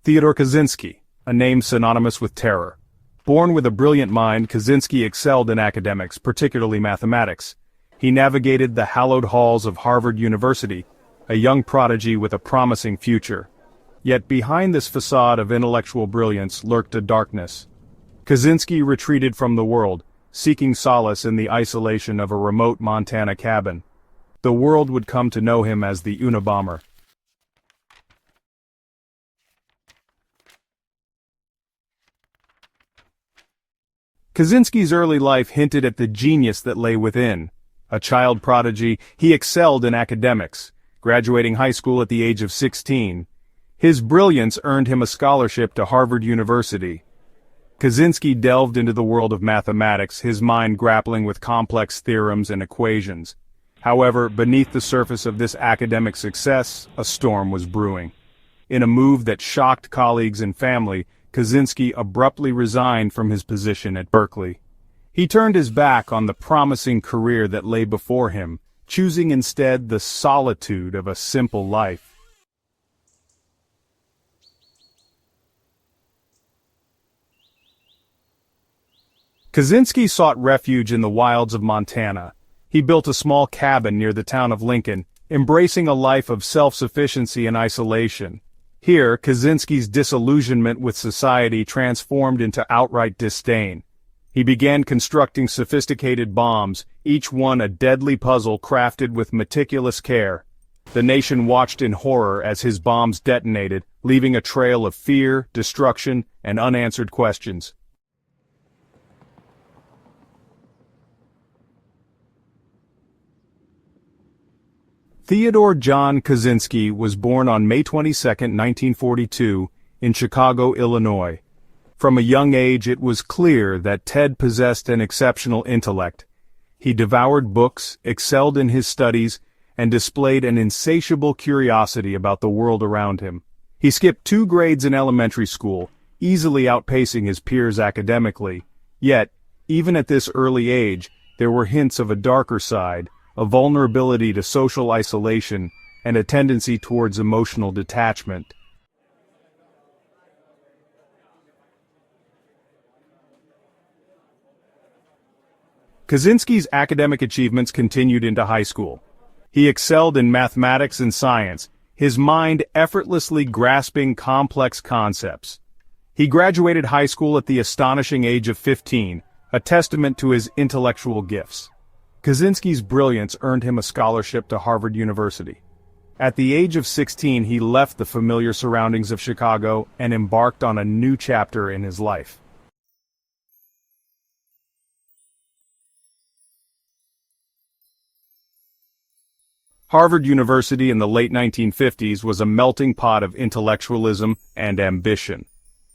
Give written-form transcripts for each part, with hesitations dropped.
Theodore Kaczynski, a name synonymous with terror. Born with a brilliant mind, Kaczynski excelled in academics, particularly mathematics. He navigated the hallowed halls of Harvard University, a young prodigy with a promising future. Yet behind this facade of intellectual brilliance lurked a darkness. Kaczynski retreated from the world, seeking solace in the isolation of a remote Montana cabin. The world would come to know him as the Unabomber. Kaczynski's early life hinted at the genius that lay within. A child prodigy, he excelled in academics, graduating high school at the age of 16. His brilliance earned him a scholarship to Harvard University. Kaczynski delved into the world of mathematics, his mind grappling with complex theorems and equations. However, beneath the surface of this academic success, a storm was brewing. In a move that shocked colleagues and family, Kaczynski abruptly resigned from his position at Berkeley. He turned his back on the promising career that lay before him, choosing instead the solitude of a simple life. Kaczynski sought refuge in the wilds of Montana. He built a small cabin near the town of Lincoln, embracing a life of self-sufficiency and isolation. Here, Kaczynski's disillusionment with society transformed into outright disdain. He began constructing sophisticated bombs, each one a deadly puzzle crafted with meticulous care. The nation watched in horror as his bombs detonated, leaving a trail of fear, destruction, and unanswered questions. Theodore John Kaczynski was born on May 22, 1942, in Chicago, Illinois. From a young age it was clear that Ted possessed an exceptional intellect. He devoured books, excelled in his studies, and displayed an insatiable curiosity about the world around him. He skipped 2 grades in elementary school, easily outpacing his peers academically. Yet, even at this early age, there were hints of a darker side, a vulnerability to social isolation, and a tendency towards emotional detachment. Kaczynski's academic achievements continued into high school. He excelled in mathematics and science, his mind effortlessly grasping complex concepts. He graduated high school at the astonishing age of 15, a testament to his intellectual gifts. Kaczynski's brilliance earned him a scholarship to Harvard University. At the age of 16, he left the familiar surroundings of Chicago and embarked on a new chapter in his life. Harvard University in the late 1950s was a melting pot of intellectualism and ambition.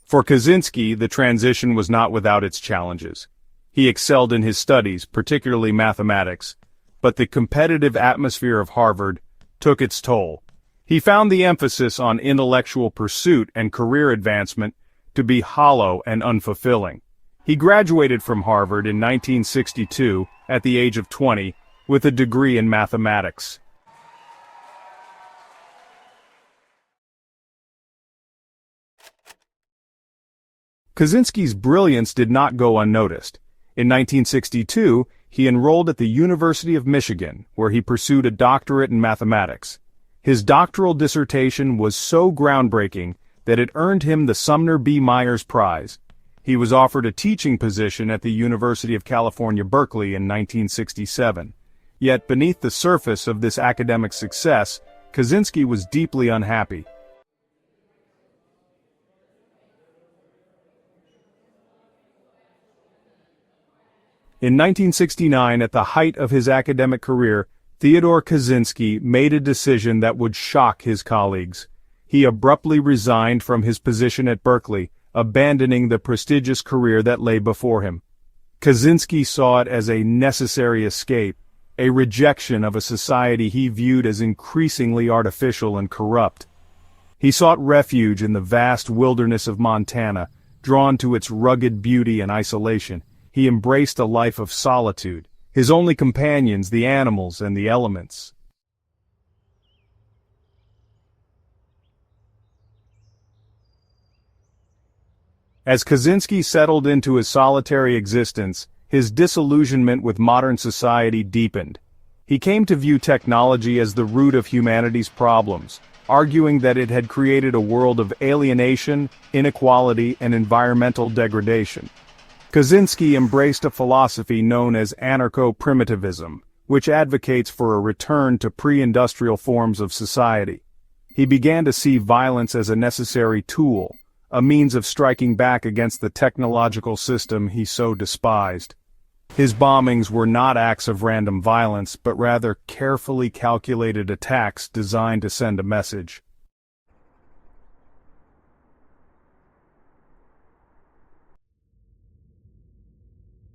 For Kaczynski, the transition was not without its challenges. He excelled in his studies, particularly mathematics, but the competitive atmosphere of Harvard took its toll. He found the emphasis on intellectual pursuit and career advancement to be hollow and unfulfilling. He graduated from Harvard in 1962 at the age of 20 with a degree in mathematics. Kaczynski's brilliance did not go unnoticed. In 1962, he enrolled at the University of Michigan, where he pursued a doctorate in mathematics. His doctoral dissertation was so groundbreaking that it earned him the Sumner B. Myers Prize. He was offered a teaching position at the University of California, Berkeley in 1967. Yet beneath the surface of this academic success, Kaczynski was deeply unhappy. In 1969, at the height of his academic career, Theodore Kaczynski made a decision that would shock his colleagues. He abruptly resigned from his position at Berkeley, abandoning the prestigious career that lay before him. Kaczynski saw it as a necessary escape, a rejection of a society he viewed as increasingly artificial and corrupt. He sought refuge in the vast wilderness of Montana, drawn to its rugged beauty and isolation. He embraced a life of solitude, his only companions the animals and the elements. As Kaczynski settled into his solitary existence, his disillusionment with modern society deepened. He came to view technology as the root of humanity's problems, arguing that it had created a world of alienation, inequality, and environmental degradation. Kaczynski embraced a philosophy known as anarcho-primitivism, which advocates for a return to pre-industrial forms of society. He began to see violence as a necessary tool, a means of striking back against the technological system he so despised. His bombings were not acts of random violence, but rather carefully calculated attacks designed to send a message.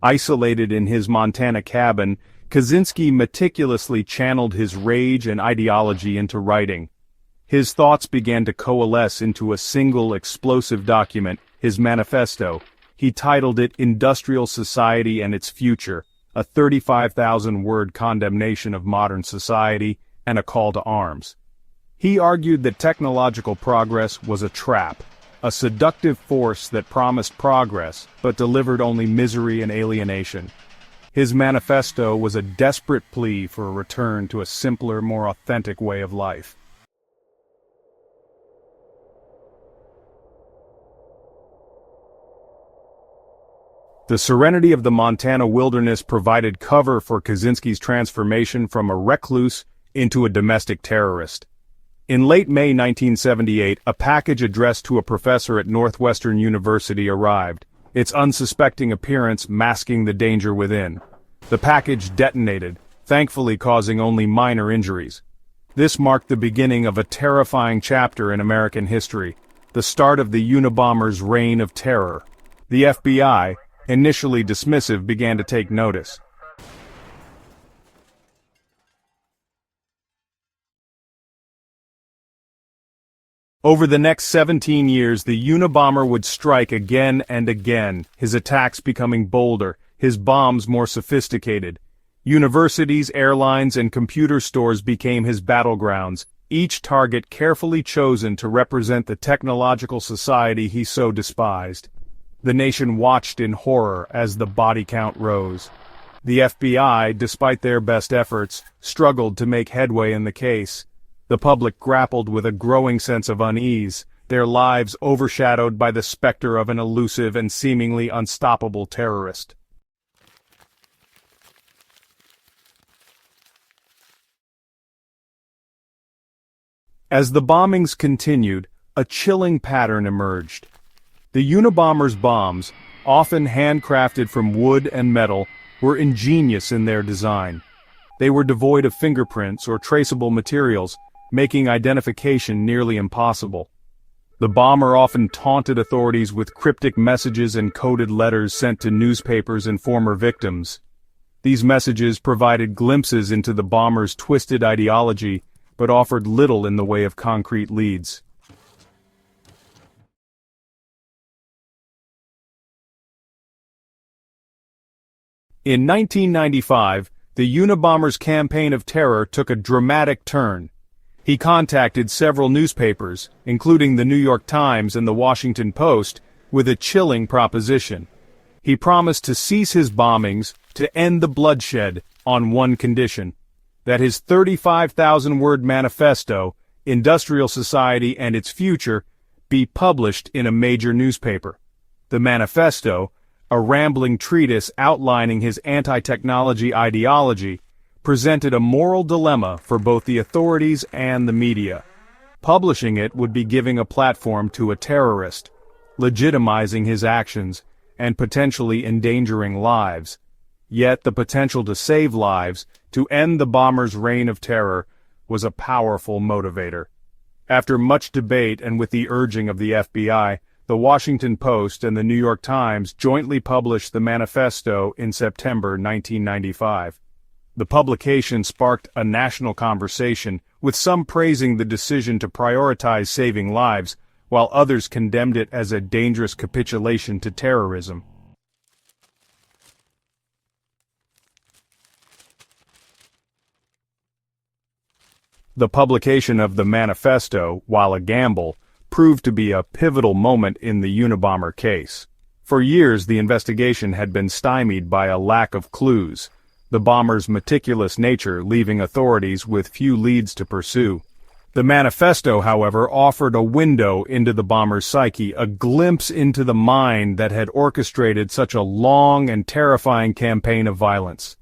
Isolated in his Montana cabin, Kaczynski meticulously channeled his rage and ideology into writing. His thoughts began to coalesce into a single explosive document, his manifesto. He titled it Industrial Society and Its Future, a 35,000-word condemnation of modern society and a call to arms. He argued that technological progress was a trap, a seductive force that promised progress but delivered only misery and alienation. His manifesto was a desperate plea for a return to a simpler, more authentic way of life. The serenity of the Montana wilderness provided cover for Kaczynski's transformation from a recluse into a domestic terrorist. In late May 1978, a package addressed to a professor at Northwestern University arrived, its unsuspecting appearance masking the danger within. The package detonated, thankfully causing only minor injuries. This marked the beginning of a terrifying chapter in American history, the start of the Unabomber's reign of terror. The FBI, initially dismissive, began to take notice. Over the next 17 years, the Unabomber would strike again and again, his attacks becoming bolder, his bombs more sophisticated. Universities, airlines, and computer stores became his battlegrounds, each target carefully chosen to represent the technological society he so despised. The nation watched in horror as the body count rose. The FBI, despite their best efforts, struggled to make headway in the case. The public grappled with a growing sense of unease, their lives overshadowed by the specter of an elusive and seemingly unstoppable terrorist. As the bombings continued, a chilling pattern emerged. The Unabomber's bombs, often handcrafted from wood and metal, were ingenious in their design. They were devoid of fingerprints or traceable materials, making identification nearly impossible. The bomber often taunted authorities with cryptic messages and coded letters sent to newspapers and former victims. These messages provided glimpses into the bomber's twisted ideology, but offered little in the way of concrete leads. In 1995, the Unabomber's campaign of terror took a dramatic turn. He contacted several newspapers, including the New York Times and the Washington Post, with a chilling proposition. He promised to cease his bombings, to end the bloodshed, on one condition: that his 35,000-word manifesto, Industrial Society and Its Future, be published in a major newspaper. The manifesto, a rambling treatise outlining his anti-technology ideology, presented a moral dilemma for both the authorities and the media. Publishing it would be giving a platform to a terrorist, legitimizing his actions, and potentially endangering lives. Yet the potential to save lives, to end the bomber's reign of terror, was a powerful motivator. After much debate and with the urging of the FBI, the Washington Post and the New York Times jointly published the manifesto in September 1995. The publication sparked a national conversation, with some praising the decision to prioritize saving lives, while others condemned it as a dangerous capitulation to terrorism. The publication of the manifesto, while a gamble, proved to be a pivotal moment in the Unabomber case. For years the investigation had been stymied by a lack of clues, the bomber's meticulous nature leaving authorities with few leads to pursue. The manifesto, however, offered a window into the bomber's psyche, a glimpse into the mind that had orchestrated such a long and terrifying campaign of violence.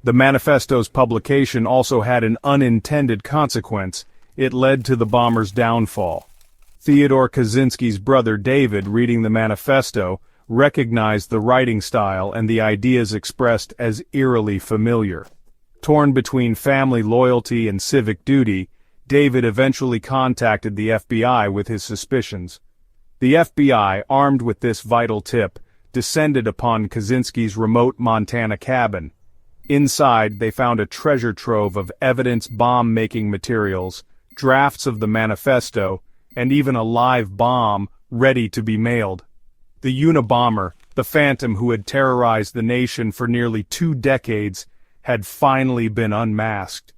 The manifesto's publication also had an unintended consequence. It led to the bomber's downfall. Theodore Kaczynski's brother David, reading the manifesto, recognized the writing style and the ideas expressed as eerily familiar. Torn between family loyalty and civic duty, David eventually contacted the FBI with his suspicions. The FBI, armed with this vital tip, descended upon Kaczynski's remote Montana cabin. Inside, they found a treasure trove of evidence bomb-making materials, drafts of the manifesto, and even a live bomb ready to be mailed. The Unabomber, the phantom who had terrorized the nation for nearly 2 decades, had finally been unmasked.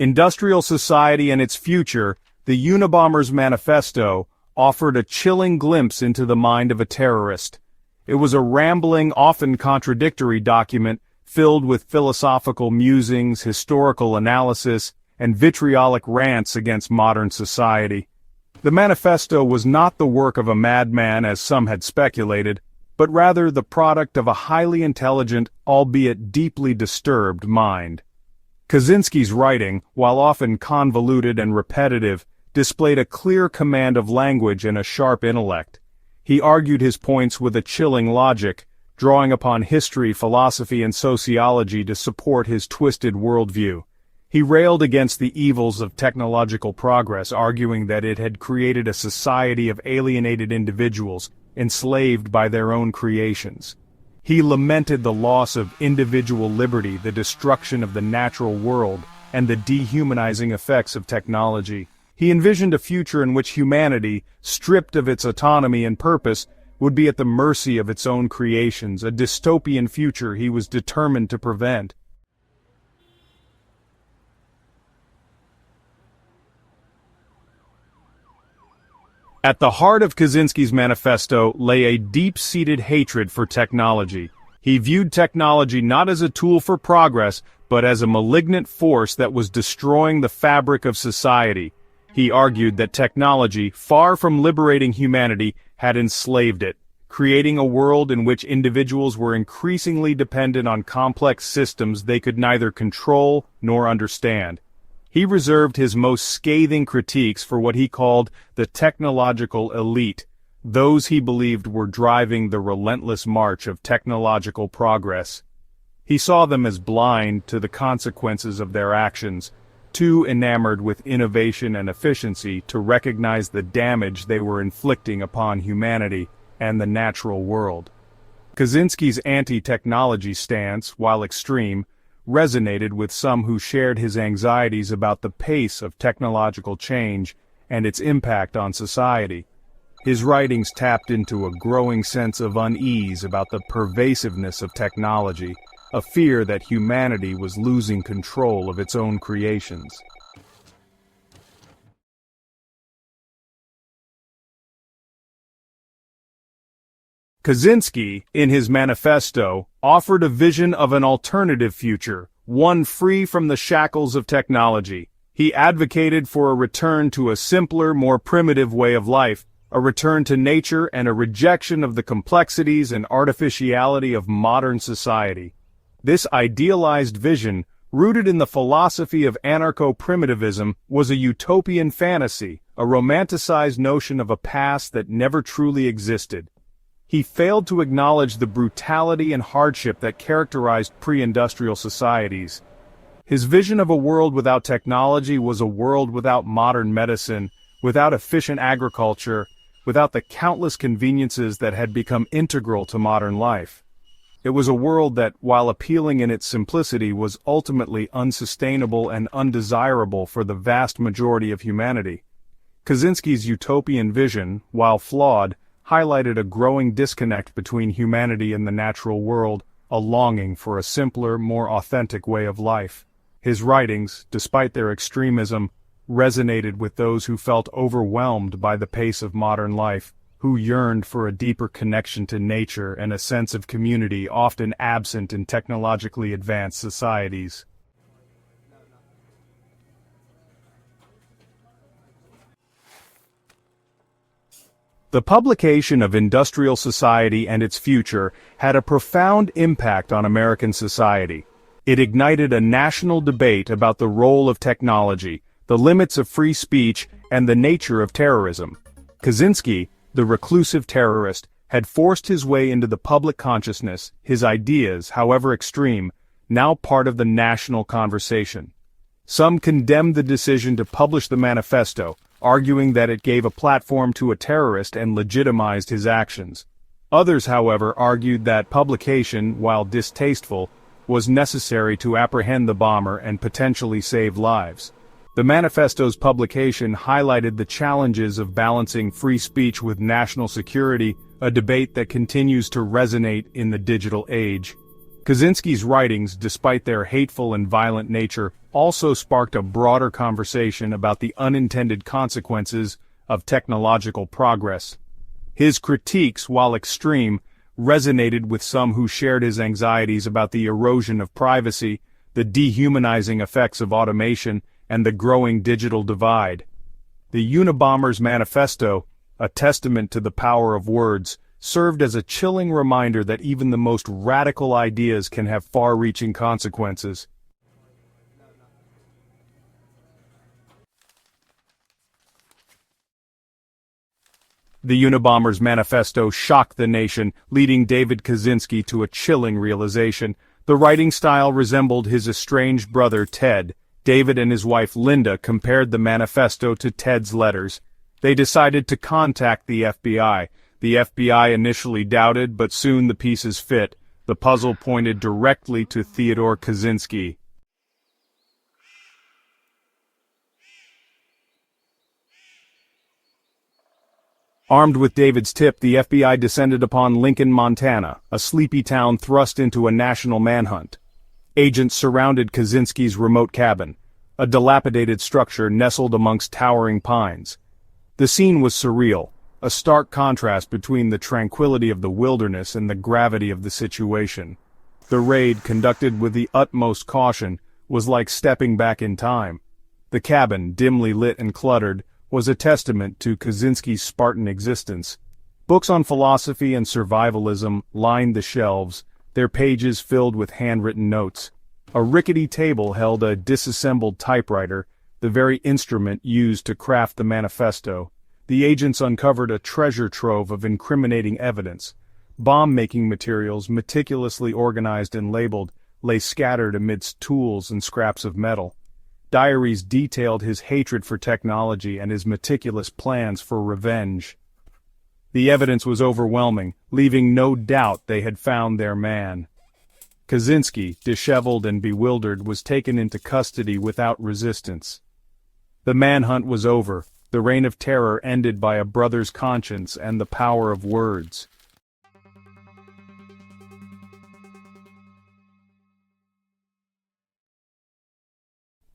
Industrial society and its future, the Unabomber's manifesto offered a chilling glimpse into the mind of a terrorist. It was a rambling, often contradictory document filled with philosophical musings, historical analysis, and vitriolic rants against modern society. The manifesto was not the work of a madman as some had speculated, but rather the product of a highly intelligent, albeit deeply disturbed mind. Kaczynski's writing, while often convoluted and repetitive, displayed a clear command of language and a sharp intellect. He argued his points with a chilling logic, drawing upon history, philosophy, and sociology to support his twisted worldview. He railed against the evils of technological progress, arguing that it had created a society of alienated individuals, enslaved by their own creations. He lamented the loss of individual liberty, the destruction of the natural world, and the dehumanizing effects of technology. He envisioned a future in which humanity, stripped of its autonomy and purpose, would be at the mercy of its own creations, a dystopian future he was determined to prevent. At the heart of Kaczynski's manifesto lay a deep-seated hatred for technology. He viewed technology not as a tool for progress, but as a malignant force that was destroying the fabric of society. He argued that technology, far from liberating humanity, had enslaved it, creating a world in which individuals were increasingly dependent on complex systems they could neither control nor understand. He reserved his most scathing critiques for what he called the technological elite, those he believed were driving the relentless march of technological progress. He saw them as blind to the consequences of their actions, too enamored with innovation and efficiency to recognize the damage they were inflicting upon humanity and the natural world. Kaczynski's anti-technology stance, while extreme, resonated with some who shared his anxieties about the pace of technological change and its impact on society. His writings tapped into a growing sense of unease about the pervasiveness of technology, a fear that humanity was losing control of its own creations. Kaczynski, in his manifesto, offered a vision of an alternative future, one free from the shackles of technology. He advocated for a return to a simpler, more primitive way of life, a return to nature and a rejection of the complexities and artificiality of modern society. This idealized vision, rooted in the philosophy of anarcho-primitivism, was a utopian fantasy, a romanticized notion of a past that never truly existed. He failed to acknowledge the brutality and hardship that characterized pre-industrial societies. His vision of a world without technology was a world without modern medicine, without efficient agriculture, without the countless conveniences that had become integral to modern life. It was a world that, while appealing in its simplicity, was ultimately unsustainable and undesirable for the vast majority of humanity. Kaczynski's utopian vision, while flawed, highlighted a growing disconnect between humanity and the natural world, a longing for a simpler, more authentic way of life. His writings, despite their extremism, resonated with those who felt overwhelmed by the pace of modern life, who yearned for a deeper connection to nature and a sense of community often absent in technologically advanced societies. The publication of Industrial Society and Its Future had a profound impact on American society. It ignited a national debate about the role of technology, the limits of free speech, and the nature of terrorism. Kaczynski, the reclusive terrorist, had forced his way into the public consciousness, his ideas, however extreme, now part of the national conversation. Some condemned the decision to publish the manifesto, arguing that it gave a platform to a terrorist and legitimized his actions. Others, however, argued that publication, while distasteful, was necessary to apprehend the bomber and potentially save lives. The manifesto's publication highlighted the challenges of balancing free speech with national security, a debate that continues to resonate in the digital age. Kaczynski's writings, despite their hateful and violent nature, also sparked a broader conversation about the unintended consequences of technological progress. His critiques, while extreme, resonated with some who shared his anxieties about the erosion of privacy, the dehumanizing effects of automation, and the growing digital divide. The Unabomber's manifesto, a testament to the power of words, served as a chilling reminder that even the most radical ideas can have far-reaching consequences. The Unabomber's manifesto shocked the nation, leading David Kaczynski to a chilling realization. The writing style resembled his estranged brother Ted. David and his wife Linda compared the manifesto to Ted's letters. They decided to contact the FBI. The FBI initially doubted, but soon the pieces fit. The puzzle pointed directly to Theodore Kaczynski. Armed with David's tip, the FBI descended upon Lincoln, Montana, a sleepy town thrust into a national manhunt. Agents surrounded Kaczynski's remote cabin, a dilapidated structure nestled amongst towering pines. The scene was surreal, a stark contrast between the tranquility of the wilderness and the gravity of the situation. The raid, conducted with the utmost caution, was like stepping back in time. The cabin, dimly lit and cluttered, was a testament to Kaczynski's Spartan existence. Books on philosophy and survivalism lined the shelves, their pages filled with handwritten notes. A rickety table held a disassembled typewriter, the very instrument used to craft the manifesto. The agents uncovered a treasure trove of incriminating evidence. Bomb-making materials, meticulously organized and labeled, lay scattered amidst tools and scraps of metal. Diaries detailed his hatred for technology and his meticulous plans for revenge. The evidence was overwhelming, leaving no doubt they had found their man. Kaczynski, disheveled and bewildered, was taken into custody without resistance. The manhunt was over, the reign of terror ended by a brother's conscience and the power of words.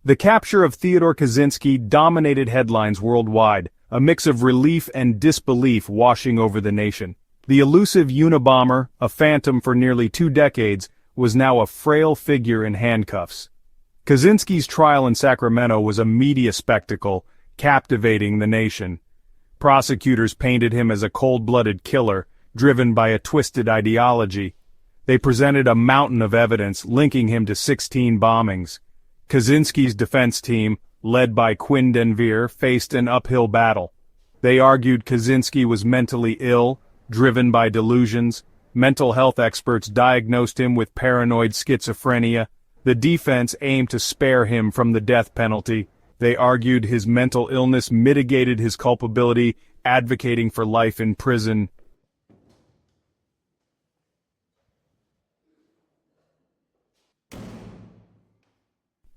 The capture of Theodore Kaczynski dominated headlines worldwide, a mix of relief and disbelief washing over the nation. The elusive Unabomber, a phantom for nearly 2 decades, was now a frail figure in handcuffs. Kaczynski's trial in Sacramento was a media spectacle, captivating the nation. Prosecutors painted him as a cold-blooded killer, driven by a twisted ideology. They presented a mountain of evidence linking him to 16 bombings. Kaczynski's defense team, led by Quinn Denvir, faced an uphill battle. They argued Kaczynski was mentally ill, driven by delusions. Mental health experts diagnosed him with paranoid schizophrenia. The defense aimed to spare him from the death penalty. They argued his mental illness mitigated his culpability, advocating for life in prison.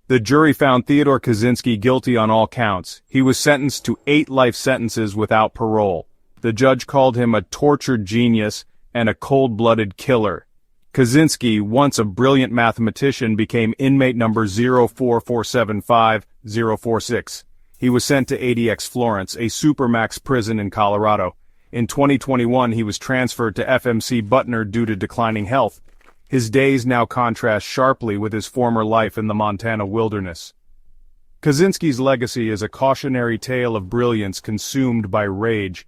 The jury found Theodore Kaczynski guilty on all counts. He was sentenced to 8 life sentences without parole. The judge called him a tortured genius and a cold-blooded killer. Kaczynski, once a brilliant mathematician, became inmate number 04475046. He was sent to ADX Florence, a supermax prison in Colorado. In 2021 he was transferred to FMC Butner due to declining health. His days now contrast sharply with his former life in the Montana wilderness. Kaczynski's legacy is a cautionary tale of brilliance consumed by rage.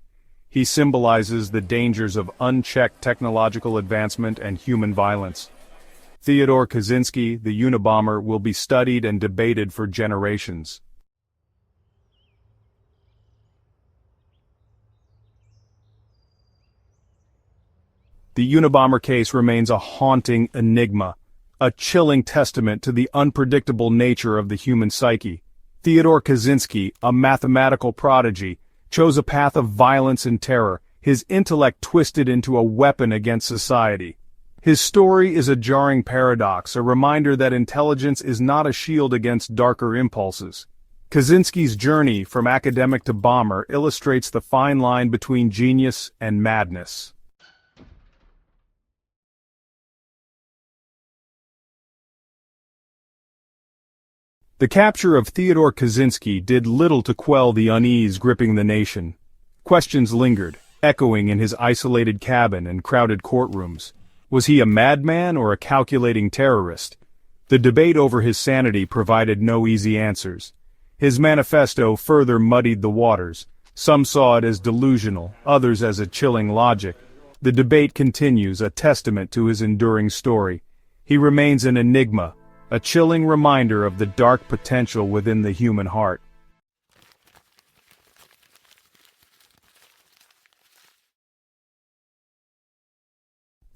He symbolizes the dangers of unchecked technological advancement and human violence. Theodore Kaczynski, the Unabomber, will be studied and debated for generations. The Unabomber case remains a haunting enigma, a chilling testament to the unpredictable nature of the human psyche. Theodore Kaczynski, a mathematical prodigy, chose a path of violence and terror, his intellect twisted into a weapon against society. His story is a jarring paradox, a reminder that intelligence is not a shield against darker impulses. Kaczynski's journey from academic to bomber illustrates the fine line between genius and madness. The capture of Theodore Kaczynski did little to quell the unease gripping the nation. Questions lingered, echoing in his isolated cabin and crowded courtrooms. Was he a madman or a calculating terrorist? The debate over his sanity provided no easy answers. His manifesto further muddied the waters. Some saw it as delusional, others as a chilling logic. The debate continues, a testament to his enduring story. He remains an enigma, a chilling reminder of the dark potential within the human heart.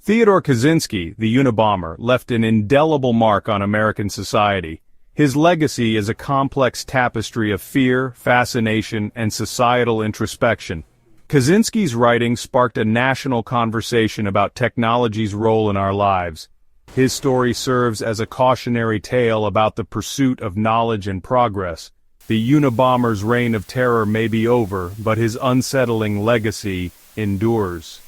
Theodore Kaczynski, the Unabomber, left an indelible mark on American society. His legacy is a complex tapestry of fear, fascination, and societal introspection. Kaczynski's writing sparked a national conversation about technology's role in our lives. His story serves as a cautionary tale about the pursuit of knowledge and progress. The Unabomber's reign of terror may be over, but his unsettling legacy endures.